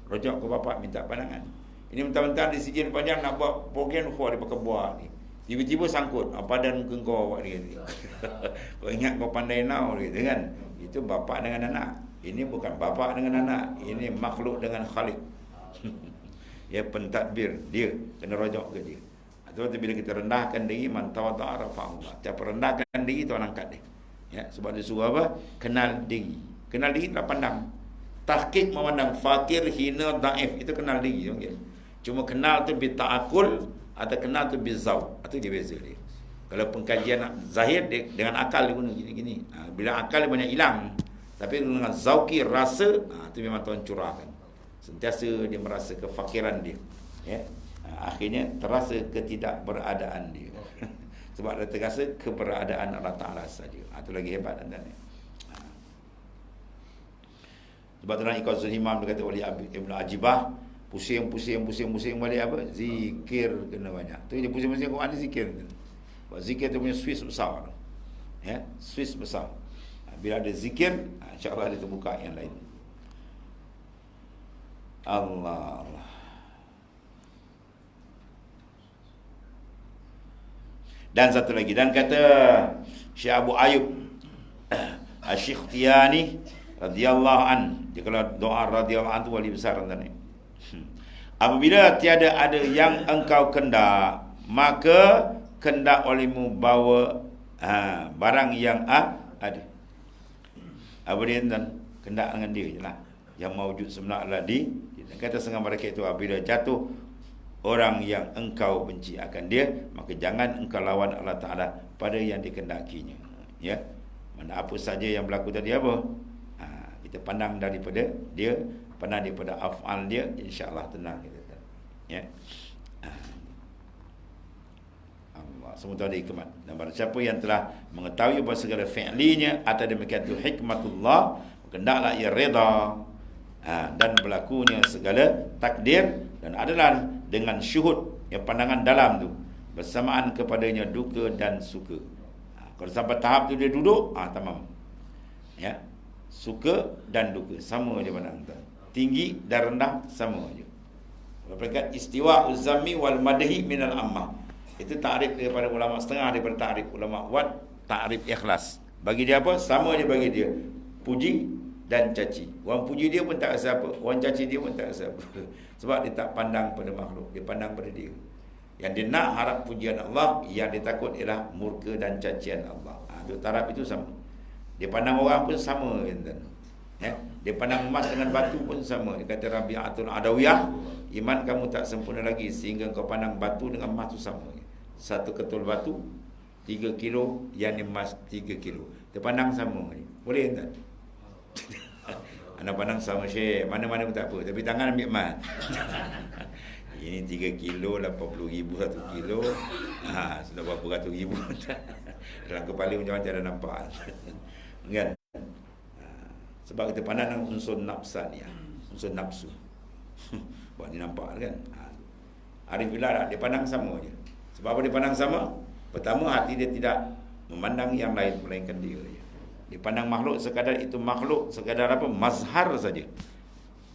rojok ke bapak minta pandangan. Ini mentang-mentang di sijil panjang nak buat program dia pakai buah ni. Tiba-tiba sangkut, padan muka kau awak dia. Kau ingat kau pandai now gitu kan. Itu bapa dengan anak. Ini bukan bapa dengan anak. Ini makhluk dengan Khalik. Ya pentadbir dia kena rojok ke dia. Sebab tu bila kita rendahkan diri, man tawadha'a rafa'ahu. Siapa rendahkan diri Tuhan angkat dia. Ya, sebab dia suruh apa? Kenal diri. Kenal diri tak pandang. Tahqiq memandang fakir, hina, daif, itu kenal diri. Okay? Cuma kenal tu bi ta'akul atau kenal tu bi zauq. Itu dia beza dia. Kalau pengkajian zahir dia, dengan akal dia guna gini-gini. Bila akal dia banyak hilang. Tapi dengan zauqi rasa, itu memang Tuhan curahkan. Sentiasa dia merasa kefakiran dia. Ya. Akhirnya terasa ketidakberadaan dia. Sebab dia terasa keberadaan Allah Ta'ala saja. Itu lagi hebat anda ni. Sebab tu dalam Iqazul Himam dia kata oleh Ibn Ajibah, pusing balik apa? Zikir kena banyak. Tu dia pusing-pusing Quran ni zikir. Sebab zikir tu punya Swiss besar. Ya, Swiss besar. Bila ada zikir, insya-Allah dia terbuka yang lain. Allah. Dan satu lagi, dan kata Syekh Abu Ayub Asy-Syikhtiyani radhiyallahu an, dia kalau doa radhiyallahu an tu wali besar tadi. Apabila tiada ada yang engkau kendak, maka kendak olehmu bawa barang yang ada. Apa dia dan kendak dengan dia jelah. Yang maujud sebenar adalah di. Kata setengah mereka itu apabila jatuh orang yang engkau benci akan dia, maka jangan engkau lawan Allah Ta'ala pada yang dikendakinya. Ya. Mana apa saja yang berlaku tadi apa? Kita pandang daripada dia, pandang daripada af'al dia, insya-Allah tenang kita. Ya. Allah semua ada hikmat. Dan barang siapa yang telah mengetahui bahawa segala fi'linya atau demikian itu hikmatullah, hendaklah ia redha dan berlakunya segala takdir dan adalah dengan syuhud yang pandangan dalam tu bersamaan kepadanya duka dan suka. Kalau sampai tahap tu dia duduk, tamam. Ya. Suka dan duka sama aja pandang tu. Tinggi dan rendah sama aja. Berkat istiwa uzami wal madhi minal ammah. Itu takrif daripada ulama, setengah daripada takrif ulama wat, takrif ikhlas. Bagi dia apa? Sama aja bagi dia. Puji dan caci. Orang puji dia pun tak rasa apa, orang caci dia pun tak rasa apa. Sebab dia tak pandang pada makhluk, dia pandang pada dia. Yang dia nak harap pujian Allah, yang dia takut ialah murka dan cacian Allah. Dua taraf itu sama. Dia pandang orang pun sama, ya. Dia pandang emas dengan batu pun sama. Dia kata Rabi'atul Adawiyah, iman kamu tak sempurna lagi sehingga kau pandang batu dengan emas tu sama. Satu ketul batu 3 kilo, yang emas 3 kilo. Dia pandang sama. Boleh tak? Anda pandang sama Syekh, mana-mana pun tak apa, tapi tangan ambil emas. Ini 3 kilo 80,000 1 kilo. Sudah berapa ratus ribu. Dalam kepala macam mana nampak. Kan? Sebab kita pandang unsur nafsaniyah, unsur nafsu. Buat ni nampak kan? Arif billah dia pandang sama je. Sebab apa dia pandang sama? Pertama, hati dia tidak memandang yang lain melainkan dia. Dia pandang makhluk sekadar itu makhluk, sekadar apa? Mazhar saja.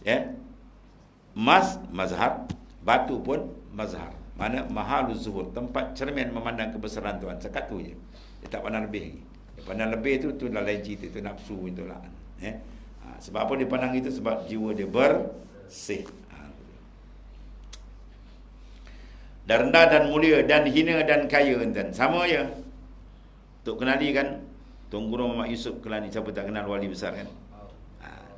Ya. Emas mazhar, batu pun mazhar. Mana mahaluz zuhur, tempat cermin memandang kebesaran Tuhan. Sekat tu je. Dia tak pandang lebih. Dia pandang lebih tu dah lain cerita, tu nafsu itu lah. Sebab apa dia pandang itu? Sebab jiwa dia bersih. Dan rendah dan mulia dan hina dan kaya enten. Sama je. Tok kenali kan? Tuan Guru Muhammad Yusuf Kelani, siapa tak kenal wali besar kan?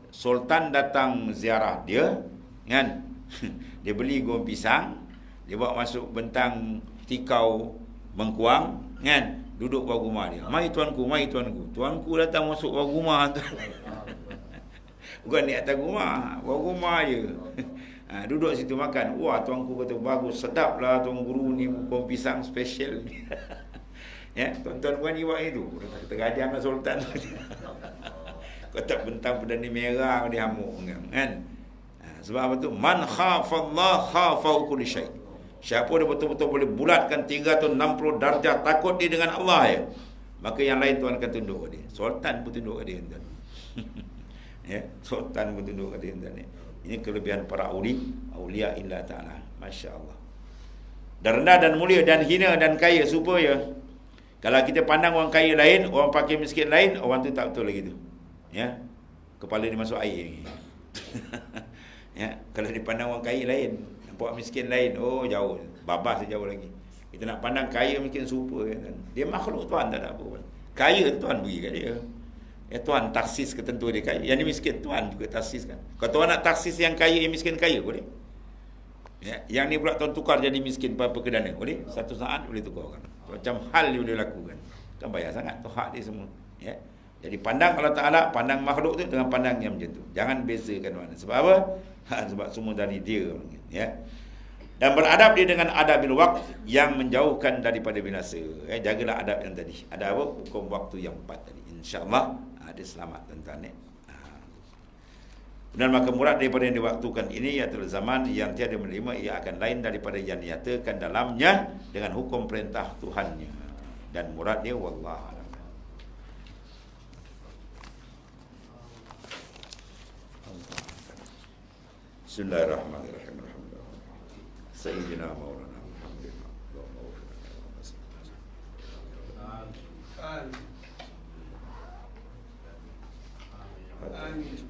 Sultan datang ziarah dia kan. Dia beli goreng pisang, dia bawa masuk bentang tikau bengkuang kan, duduk bawah rumah dia. Mai tuanku, mai tuanku. Tuanku datang masuk bawah rumah tu. Bukan di atas rumah, bawah rumah je. Duduk situ makan. Wah, tuanku kata bagus, sedaplah Tuan Guru ni goreng pisang special ni. Ya, tuan-tuan puan jiwa itu. Kata gajanglah sultan. Kata bentang pedani merah dia hamuk kan. Sebab apa tu? Man khafallah khafau kulli syai. Siapa dia betul-betul boleh bulatkan 360 darjah takut dia dengan Allah ya, maka yang lain Tuhan akan tunduk ke dia. Sultan pun tunduk ke dia tuan. Ya, sultan pun tunduk ke dia tuan. Ini kelebihan para aulia illa ta'ala. Masya-Allah. Dan rendah dan mulia dan hina dan kaya supaya kalau kita pandang orang kaya lain, orang fakir miskin lain, orang tu tak betul lagi tu. Ya. Kepala dia masuk air ni. Ya, kalau dipandang orang kaya lain, nampak miskin lain, oh jauh, babas jauh lagi. Kita nak pandang kaya miskin serupa kan. Dia makhluk Tuhan, tak ada apa pun. Kaya Tuhan bagi kat dia. Ya, Tuhan taksis ketentu dia kaya. Yang ni miskin Tuhan juga taksis kan. Kalau Tuhan nak taksis yang kaya, yang miskin kaya boleh. Ya, yang ni pula Tuhan tukar jadi miskin apa kedana boleh. Satu saat boleh tukarkan. Macam hal dia boleh lakukan. Kan bayar sangat tu hak dia semua. Ya. Jadi pandang Allah Ta'ala, pandang makhluk tu dengan pandang yang macam tu. Jangan bezakan mana. Sebab apa? Sebab semua dari dia. Ya. Dan beradab dia dengan adabil waqt yang menjauhkan daripada binasa. Jagalah adab yang tadi. Ada apa? Hukum waktu yang 4 tadi. InsyaAllah dia selamat tuan-tuan. Dan maka murad daripada yang diwaktukan ini ialah zaman yang tiada menerima, ia akan lain daripada yang dinyatakan dalamnya dengan hukum perintah Tuhannya. Dan murad dia wallahu a'lam. Bismillahirrahmanirrahim. Sayyidina Maulana Alhamdulillah. Allahumma